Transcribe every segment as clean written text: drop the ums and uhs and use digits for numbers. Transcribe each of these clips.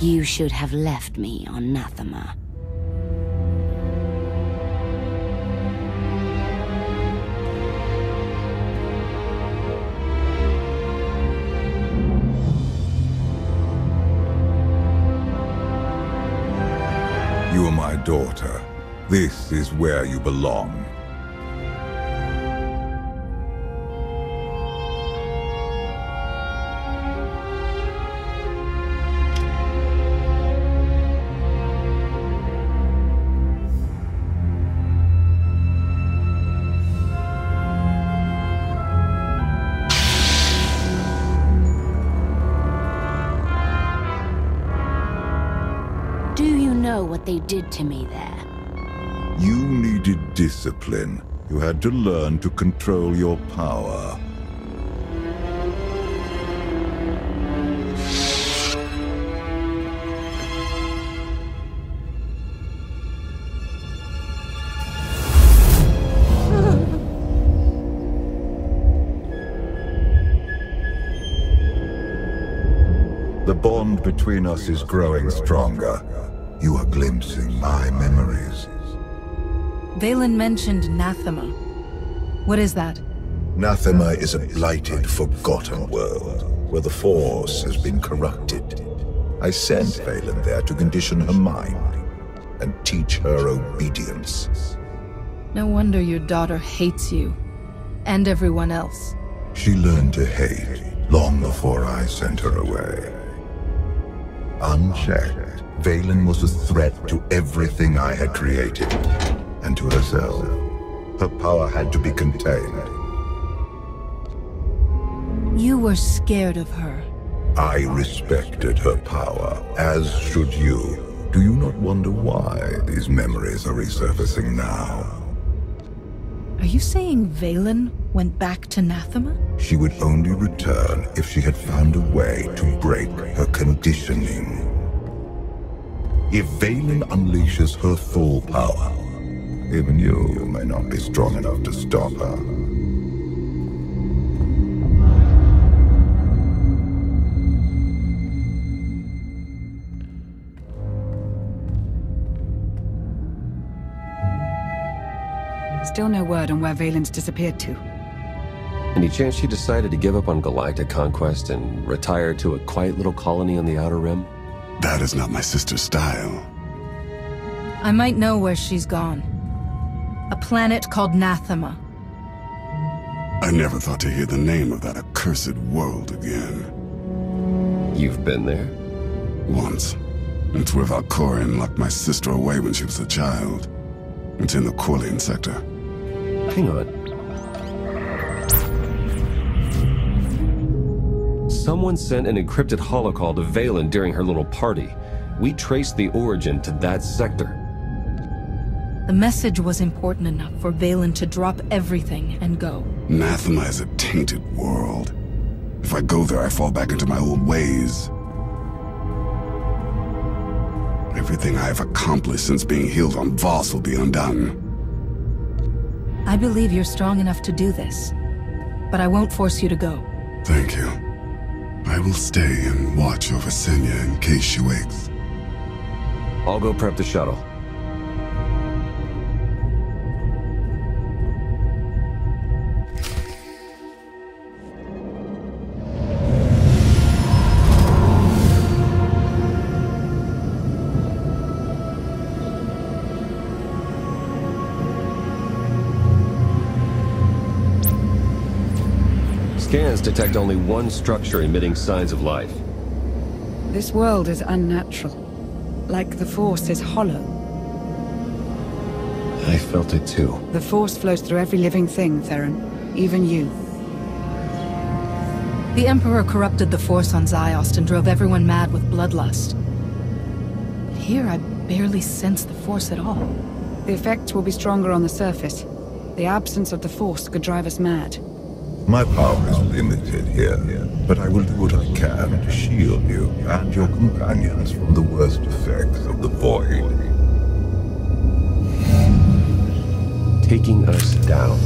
You should have left me on Nathema. You are my daughter. This is where you belong. What they did to me there. You needed discipline. You had to learn to control your power. The bond between us is growing stronger. You are glimpsing my memories. Vaylin mentioned Nathema. What is that? Nathema is a blighted, forgotten world, where the Force has been corrupted. I sent Vaylin there to condition her mind, and teach her obedience. No wonder your daughter hates you, and everyone else. She learned to hate long before I sent her away. Unchecked, Vaylin was a threat to everything I had created, and to herself. Her power had to be contained. You were scared of her. I respected her power, as should you. Do you not wonder why these memories are resurfacing now? Are you saying Vaylin went back to Nathema? She would only return if she had found a way to break her conditioning. If Vaylin unleashes her full power, even you may not be strong enough to stop her. Still no word on where Vaylin's disappeared to. Any chance she decided to give up on galactic conquest and retire to a quiet little colony on the Outer Rim? That is not my sister's style. I might know where she's gone. A planet called Nathema. I never thought to hear the name of that accursed world again. You've been there? Once. It's where Valkorion locked my sister away when she was a child. It's in the Corlean sector. Hang on. Someone sent an encrypted holocall to Vaylin during her little party. We traced the origin to that sector. The message was important enough for Vaylin to drop everything and go. Nathema is a tainted world. If I go there, I fall back into my old ways. Everything I have accomplished since being healed on Voss will be undone. I believe you're strong enough to do this, but I won't force you to go. Thank you. I will stay and watch over Senya in case she wakes. I'll go prep the shuttle. Scans detect only one structure emitting signs of life. This world is unnatural. Like the Force is hollow. I felt it too. The Force flows through every living thing, Theron. Even you. The Emperor corrupted the Force on Ziost and drove everyone mad with bloodlust. But here I barely sense the Force at all. The effects will be stronger on the surface. The absence of the Force could drive us mad. My power is limited here, but I will do what I can to shield you and your companions from the worst effects of the Void. Taking us down.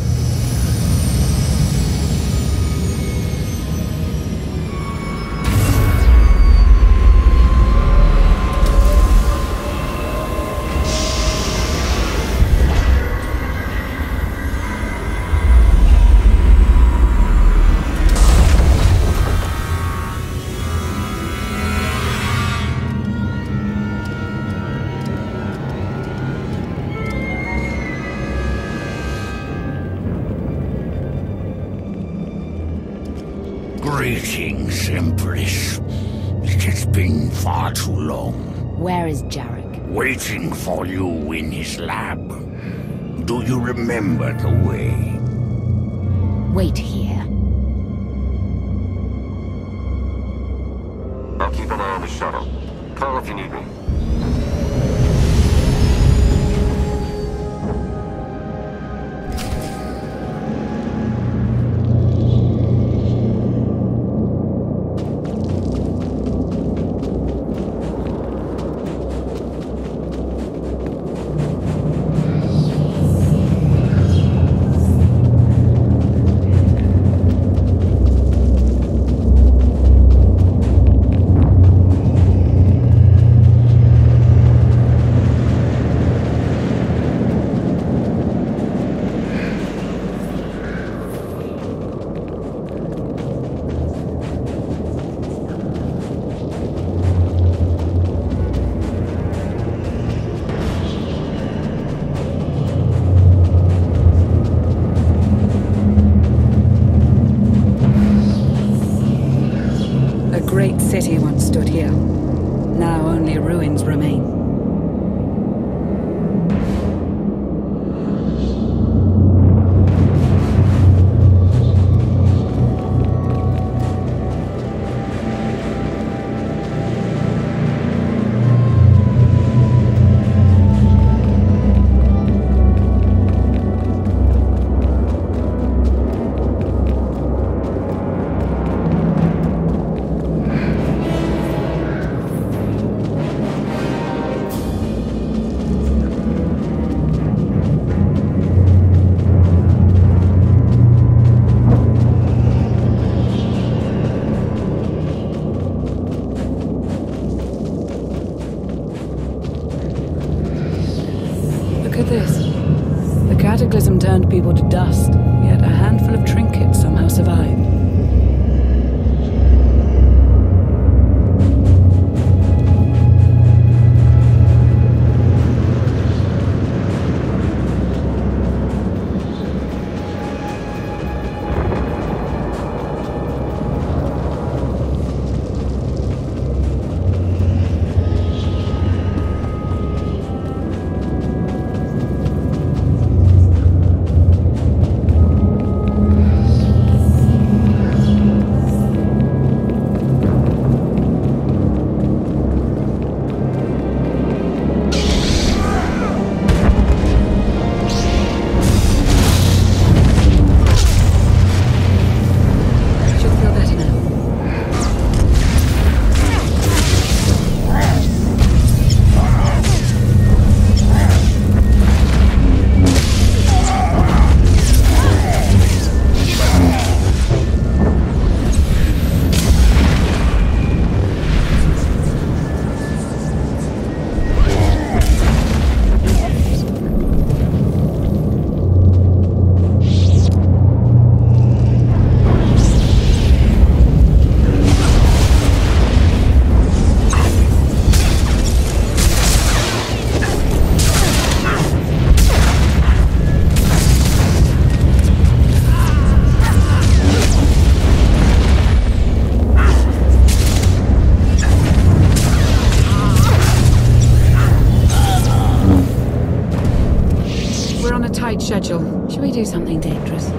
Greetings, Empress. It has been far too long. Where is Jarek? Waiting for you in his lab. Do you remember the way? Wait here. I'll keep an eye on the shuttle. Call if you need me. City once stood here. Now only ruins remain. Cataclysm turned people to dust, yet a handful of trinkets somehow survived. Schedule. Should we do something dangerous?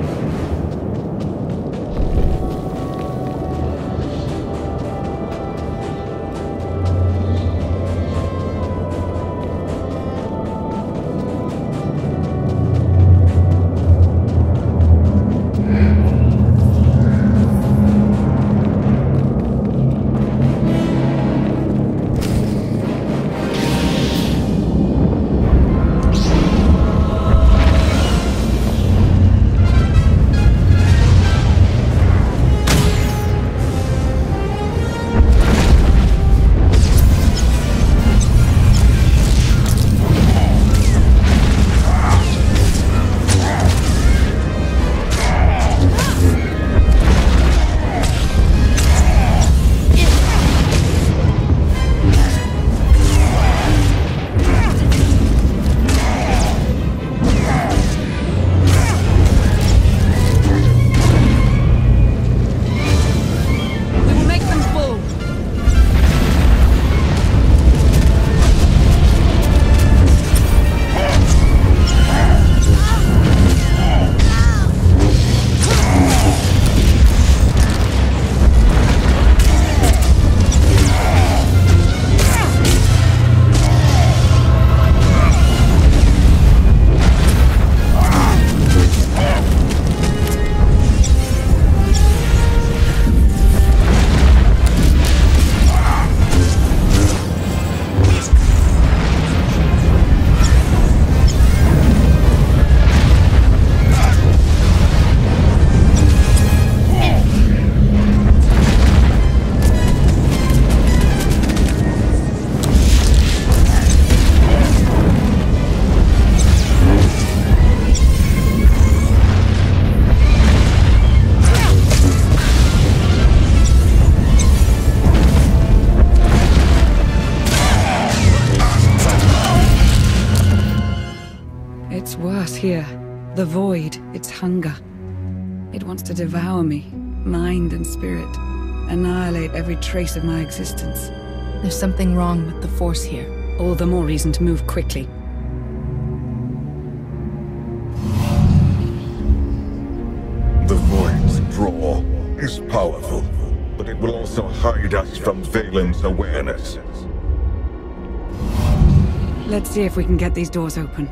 It's worse here. The void, its hunger. It wants to devour me, mind and spirit. Annihilate every trace of my existence. There's something wrong with the Force here. All the more reason to move quickly. The Void's draw is powerful, but it will also hide us from Valen's awareness. Let's see if we can get these doors open.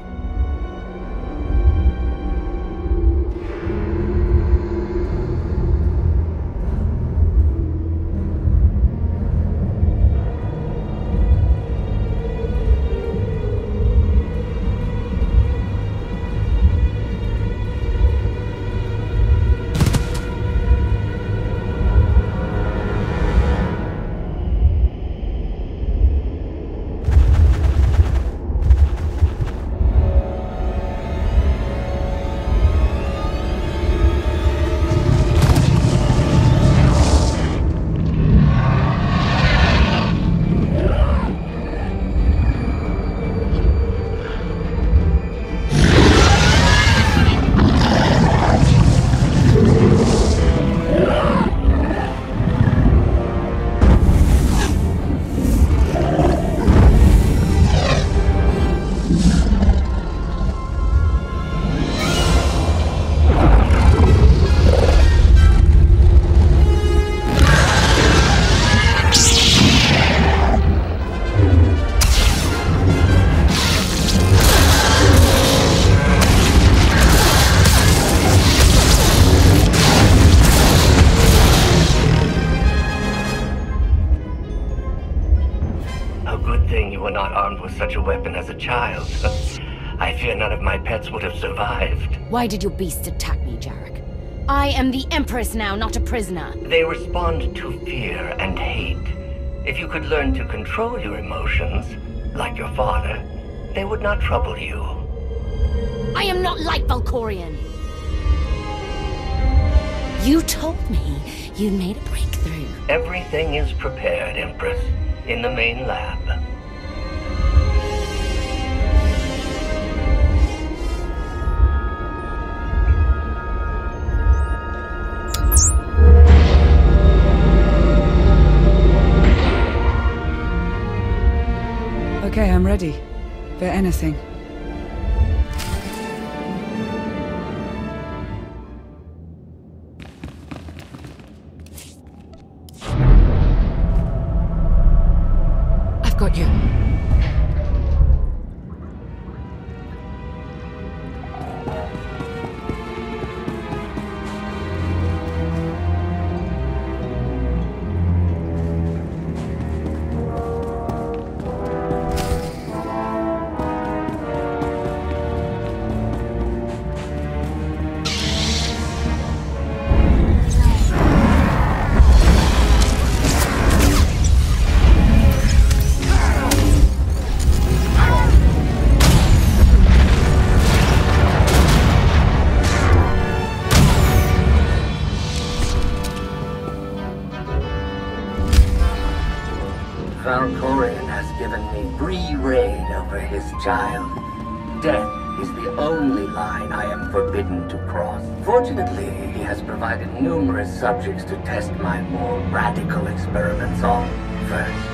Such a weapon as a child. I fear none of my pets would have survived. Why did your beasts attack me, Jarek? I am the Empress now, not a prisoner. They respond to fear and hate. If you could learn to control your emotions, like your father, they would not trouble you. I am not like Valkorion. You told me you made a breakthrough. Everything is prepared, Empress, in the main lab. Okay, I'm ready. For anything. I've got you. Valkorion has given me free reign over his child. Death is the only line I am forbidden to cross. Fortunately, he has provided numerous subjects to test my more radical experiments on first.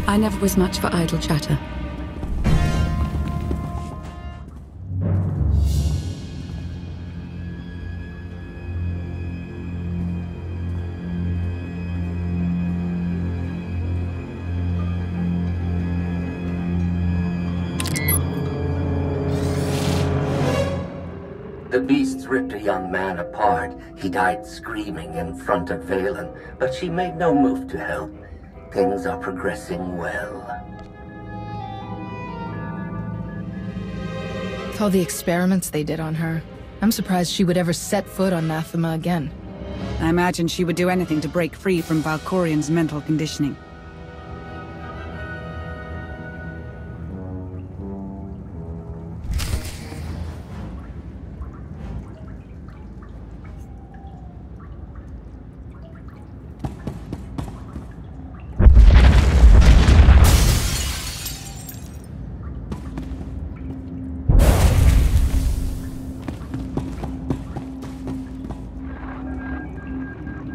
I never was much for idle chatter. The beasts ripped a young man apart. He died screaming in front of Valen, but she made no move to help. Things are progressing well. With all the experiments they did on her, I'm surprised she would ever set foot on Anathema again. I imagine she would do anything to break free from Valkorian's mental conditioning.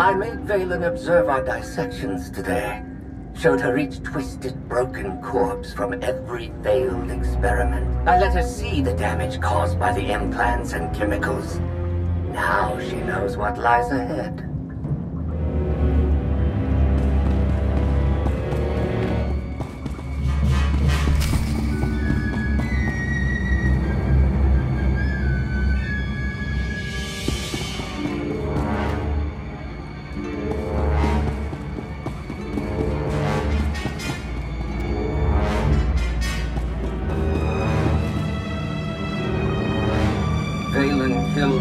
I made Valen observe our dissections today. Showed her each twisted, broken corpse from every failed experiment. I let her see the damage caused by the implants and chemicals. Now she knows what lies ahead.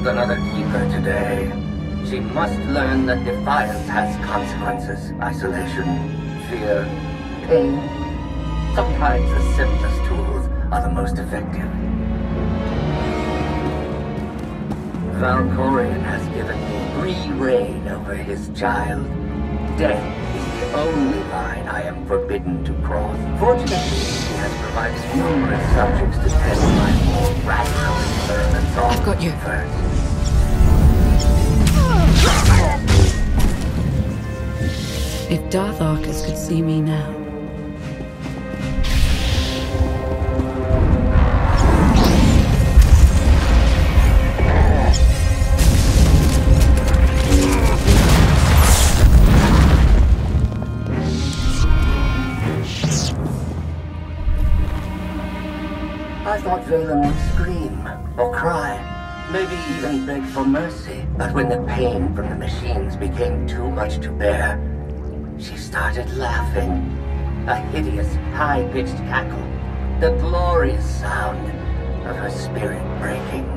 Another keeper today. She must learn that defiance has consequences. Isolation, fear, pain. Sometimes the simplest tools are the most effective. Valkorian has given me free reign over his child. Death is the only line I am forbidden to cross. Fortunately, he has provided numerous subjects to test my more radical experiments on. I've got you. First. If Darth Arcus could see me now. I thought Valen would scream or cry. Maybe even beg for mercy. But when the pain from the machines became too much to bear, she started laughing. A hideous, high-pitched cackle. The glorious sound of her spirit breaking.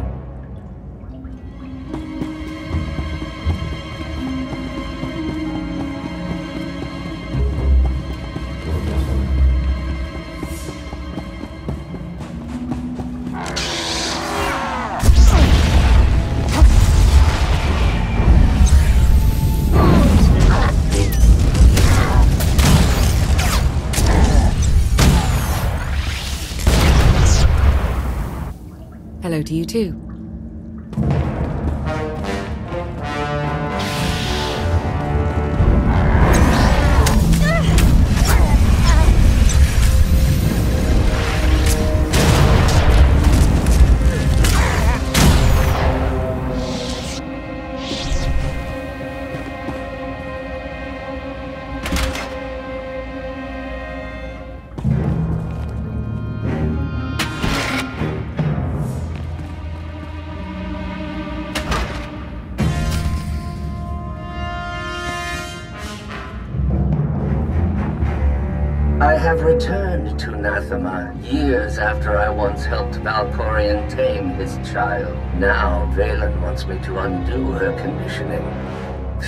Hello to you too. I have returned to Anathema years after I once helped Valkorian tame his child. Now Valen wants me to undo her conditioning.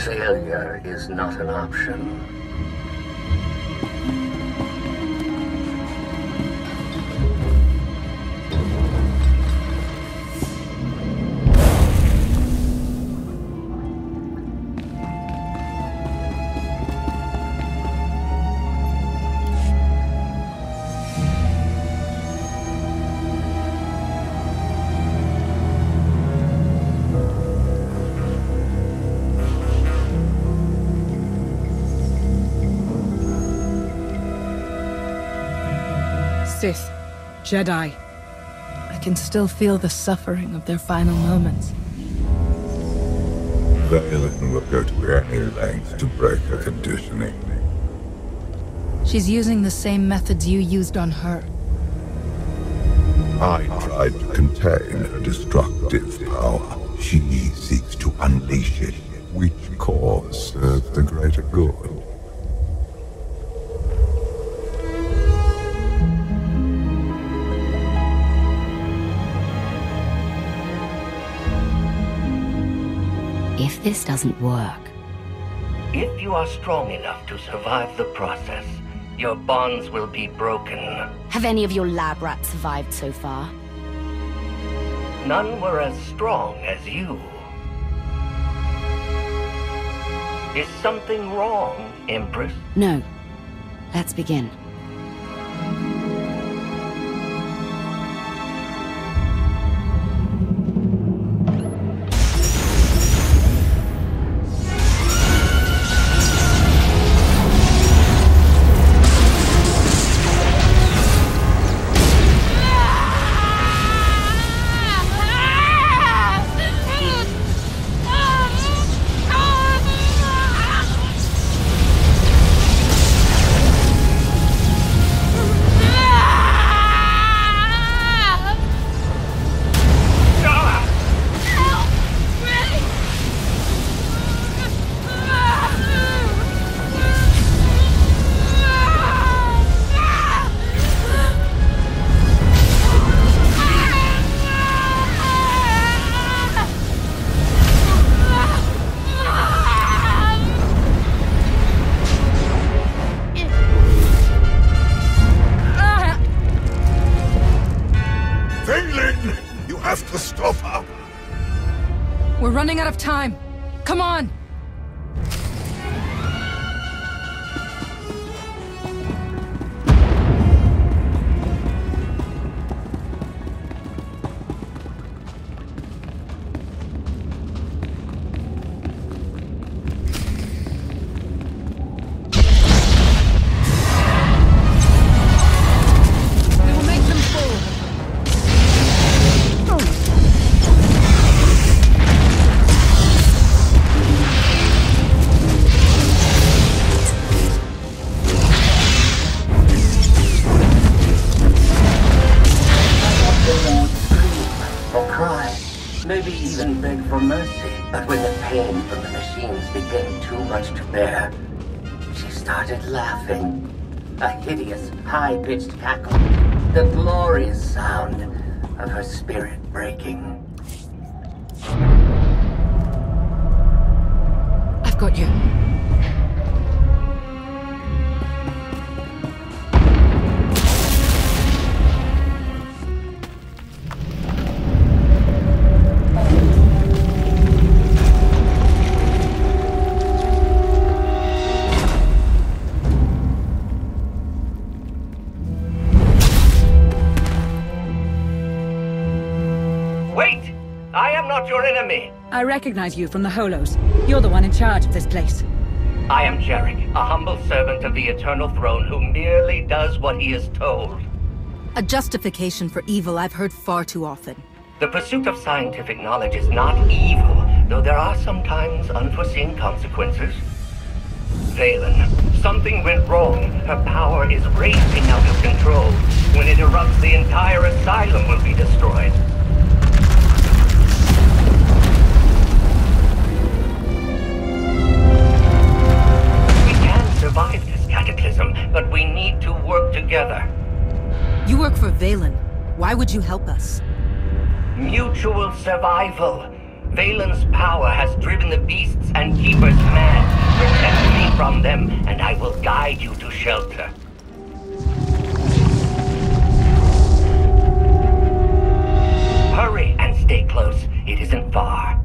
Failure is not an option. Sith, Jedi. I can still feel the suffering of their final moments. Valen will go to any length to break her conditioning. She's using the same methods you used on her. I tried to contain her destructive destructive power. She seeks to unleash it. Which cause serves the greater good? If this doesn't work... If you are strong enough to survive the process, your bonds will be broken. Have any of your lab rats survived so far? None were as strong as you. Is something wrong, Empress? No. Let's begin. We're running out of time. Come on! Laughing. A hideous, high-pitched cackle. The glorious sound of her spirit breaking. I've got you. I recognize you from the Holos. You're the one in charge of this place. I am Jarek, a humble servant of the Eternal Throne who merely does what he is told. A justification for evil I've heard far too often. The pursuit of scientific knowledge is not evil, though there are sometimes unforeseen consequences. Valen, something went wrong. Her power is racing out of control. When it erupts, the entire asylum will be destroyed. Survive this cataclysm, but we need to work together. You work for Valen. Why would you help us? Mutual survival. Valen's power has driven the beasts and keepers mad. Protect me from them, and I will guide you to shelter. Hurry and stay close. It isn't far.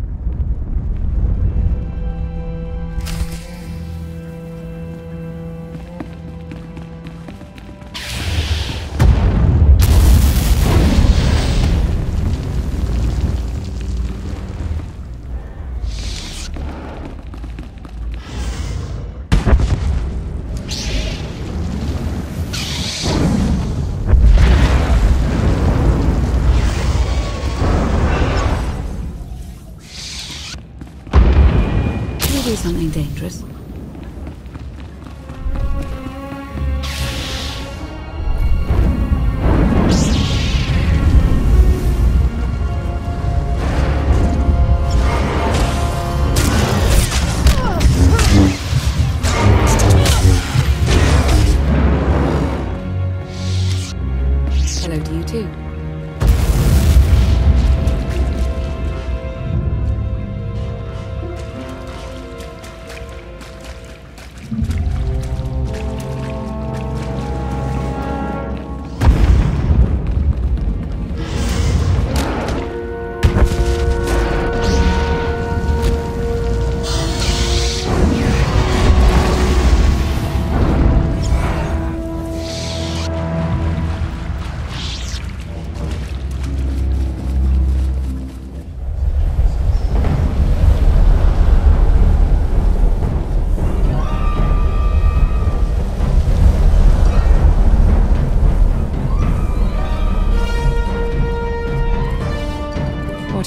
Something dangerous.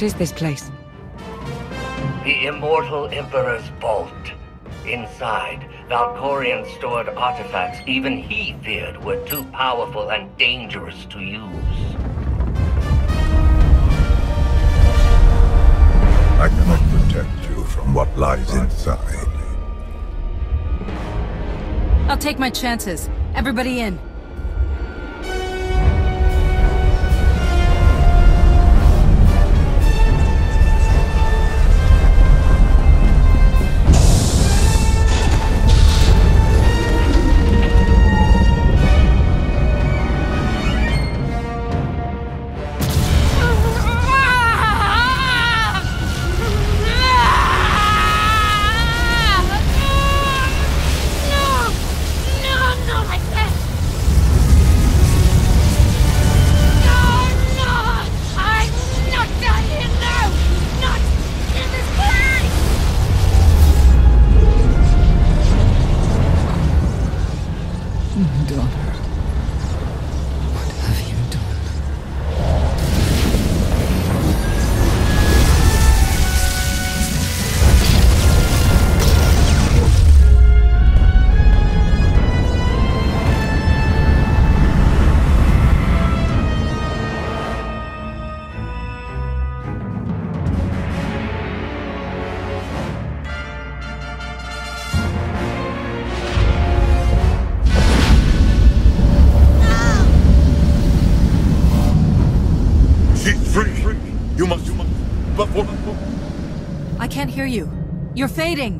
What is this place? The Immortal Emperor's vault. Inside, Valkorion stored artifacts even he feared were too powerful and dangerous to use. I cannot protect you from what lies inside. I'll take my chances. Everybody in. I can't hear you. You're fading.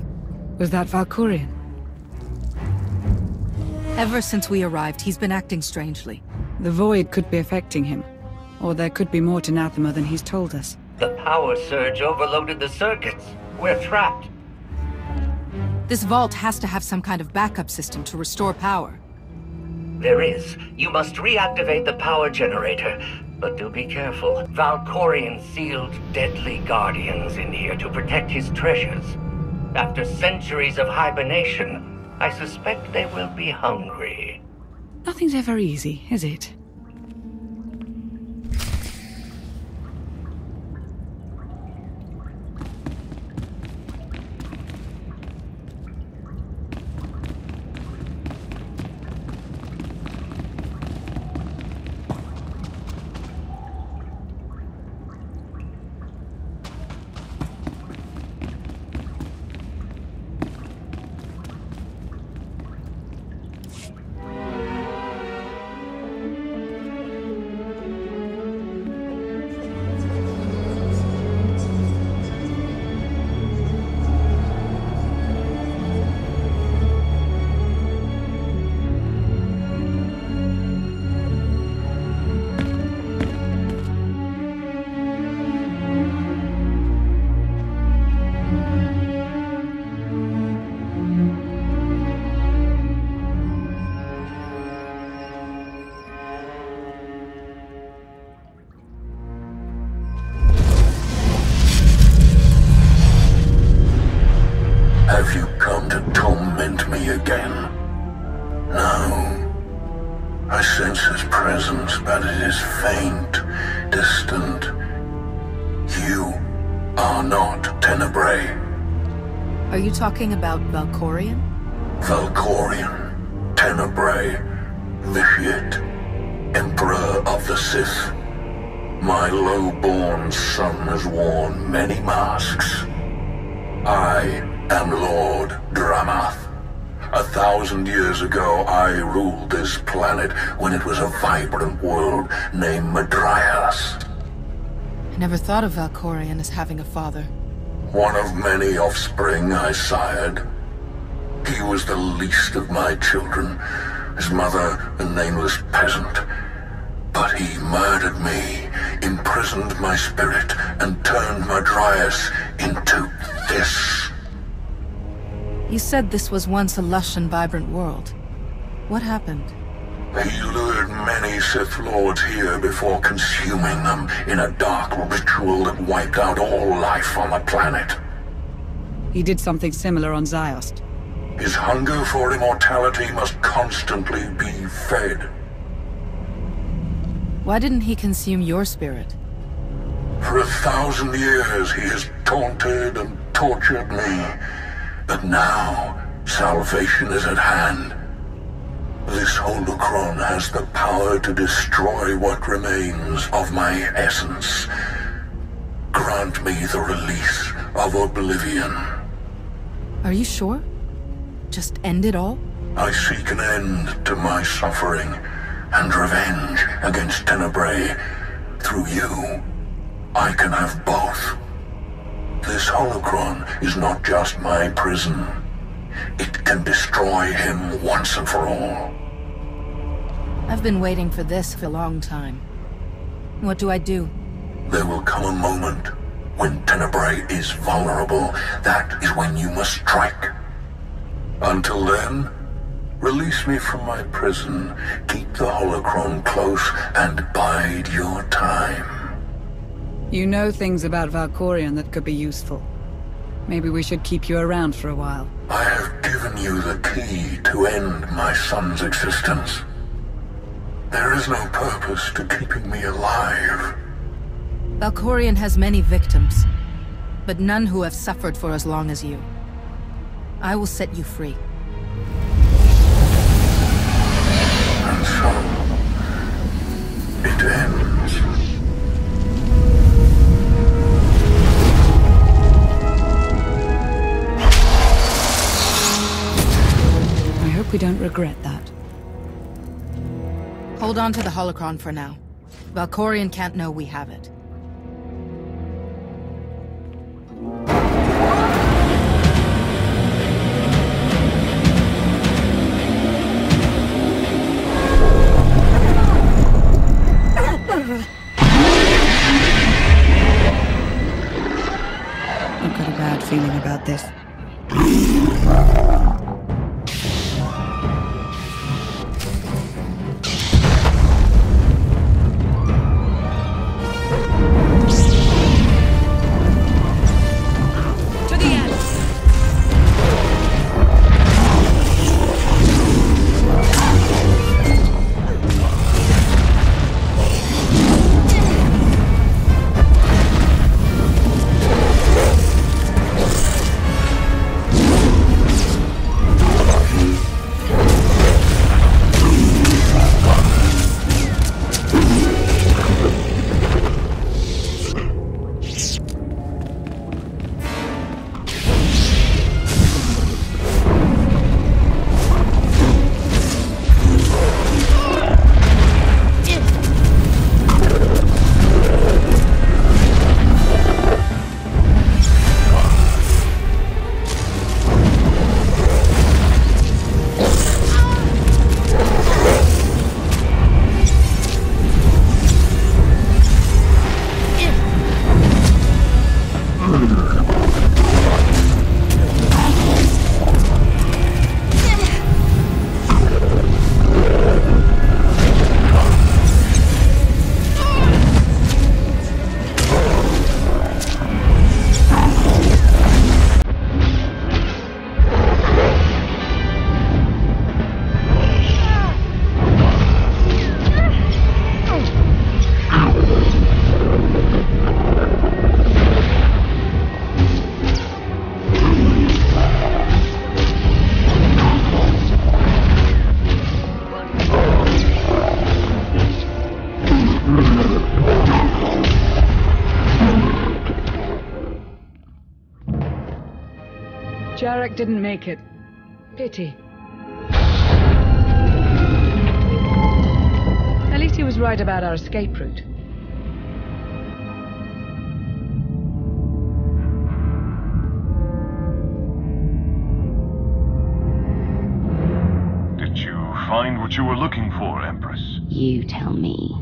Was that Valkorion? Ever since we arrived, he's been acting strangely. The void could be affecting him. Or there could be more to Nathema than he's told us. The power surge overloaded the circuits. We're trapped. This vault has to have some kind of backup system to restore power. There is. You must reactivate the power generator. But do be careful. Valkorion sealed deadly guardians in here to protect his treasures. After centuries of hibernation, I suspect they will be hungry. Nothing's ever easy, is it? Have you come to torment me again? No. I sense his presence, but it is faint, distant. You are not Tenebrae. Are you talking about Valkorion? Valkorion, Tenebrae, Vitiate, Emperor of the Sith. My low-born son has worn many masks. I am Lord Dramath. 1,000 years ago, I ruled this planet when it was a vibrant world named Madrias. I never thought of Valkorion as having a father. One of many offspring I sired. He was the least of my children, his mother a nameless peasant. But he murdered me, imprisoned my spirit, and turned Madrias into this. You said this was once a lush and vibrant world. What happened? He lured many Sith Lords here before consuming them in a dark ritual that wiped out all life on the planet. He did something similar on Ziost. His hunger for immortality must constantly be fed. Why didn't he consume your spirit? For 1,000 years he has taunted and tortured me. But now, salvation is at hand. This holocron has the power to destroy what remains of my essence. Grant me the release of oblivion. Are you sure? Just end it all? I seek an end to my suffering and revenge against Tenebrae. Through you, I can have both. This holocron is not just my prison. It can destroy him once and for all. I've been waiting for this for a long time. What do I do? There will come a moment when Tenebrae is vulnerable. That is when you must strike. Until then, release me from my prison, keep the holocron close, and bide your time. You know things about Valkorion that could be useful. Maybe we should keep you around for a while. I have given you the key to end my son's existence. There is no purpose to keeping me alive. Valkorion has many victims, but none who have suffered for as long as you. I will set you free. And so, it ends. I hope we don't regret that. Hold on to the holocron for now. Valkorion can't know we have it. I've got a bad feeling about this. Jarek didn't make it. Pity. At least he was right about our escape route. Did you find what you were looking for, Empress? You tell me.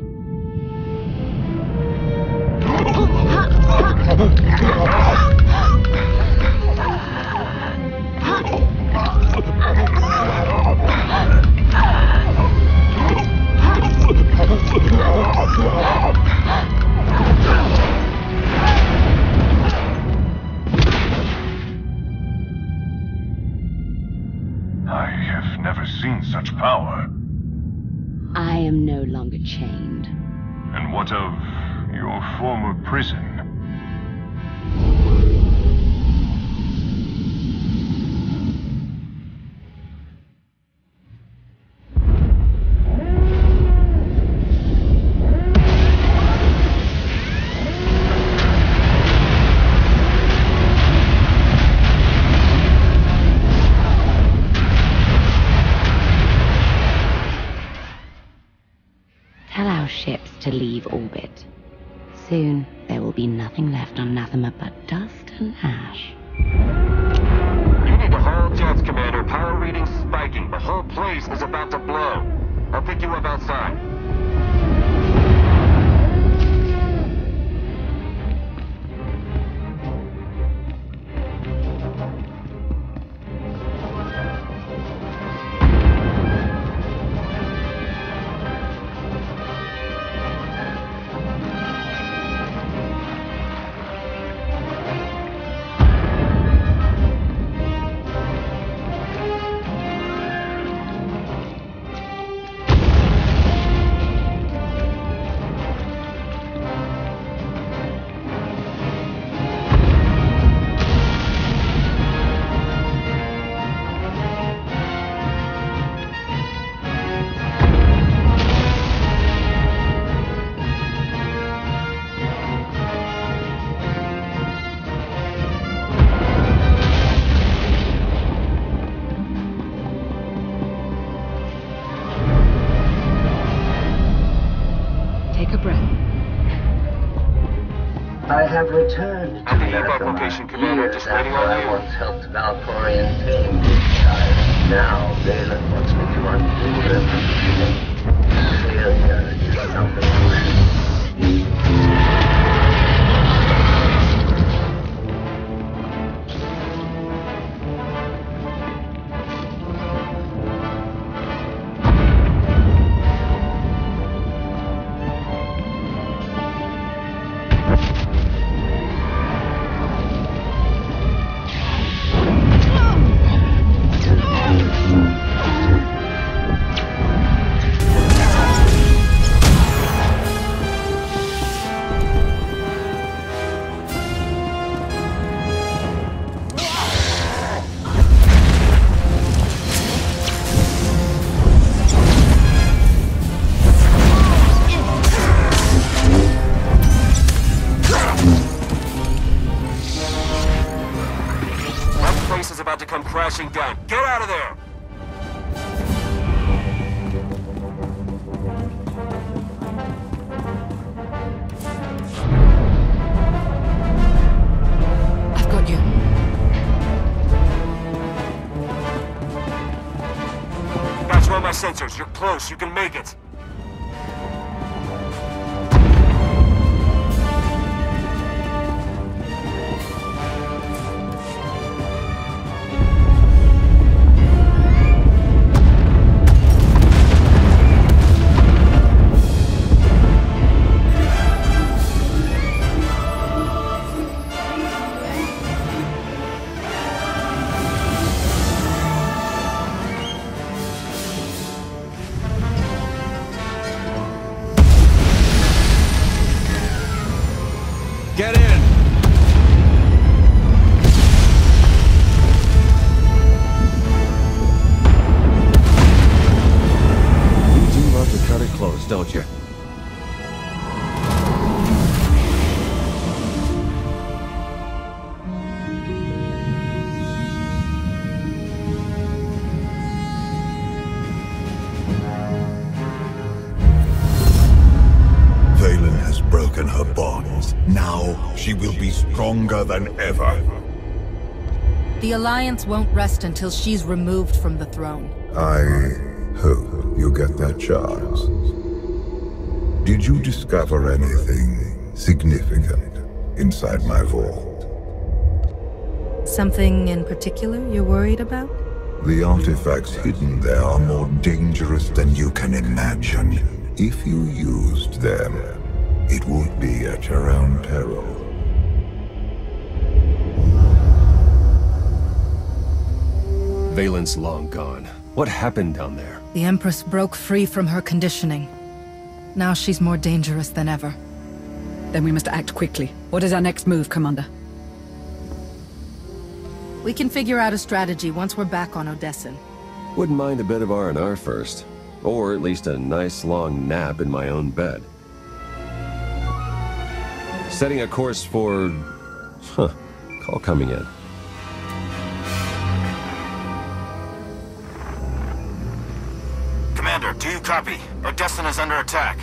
I have never seen such power. I am no longer chained. And what of your former prison? to leave orbit. Soon, there will be nothing left on Nathema but dust and ash. You need to hold jets, Commander. Power readings spiking. The whole place is about to blow. I'll pick you up outside. I have returned to evac location, Commander. Just waiting on you. I once helped Valkorian tame this child. Now Valen wants me to undo everything. Failure is something. Down. Get out of there! I've got you. That's all my sensors. You're close. You can make it. Get in! You do love to cut it close, don't you? Valen has broken her bonds. Now she will be stronger than ever. The Alliance won't rest until she's removed from the throne. I hope you get that chance. Did you discover anything significant inside my vault? Something in particular you're worried about? The artifacts hidden there are more dangerous than you can imagine. If you used them, it would be at your own peril. Valen's long gone. What happened down there? The Empress broke free from her conditioning. Now she's more dangerous than ever. Then we must act quickly. What is our next move, Commander? We can figure out a strategy once we're back on Odessin. Wouldn't mind a bit of R&R first. Or at least a nice long nap in my own bed. Setting a course for... Call coming in. Commander, do you copy? Odessin is under attack.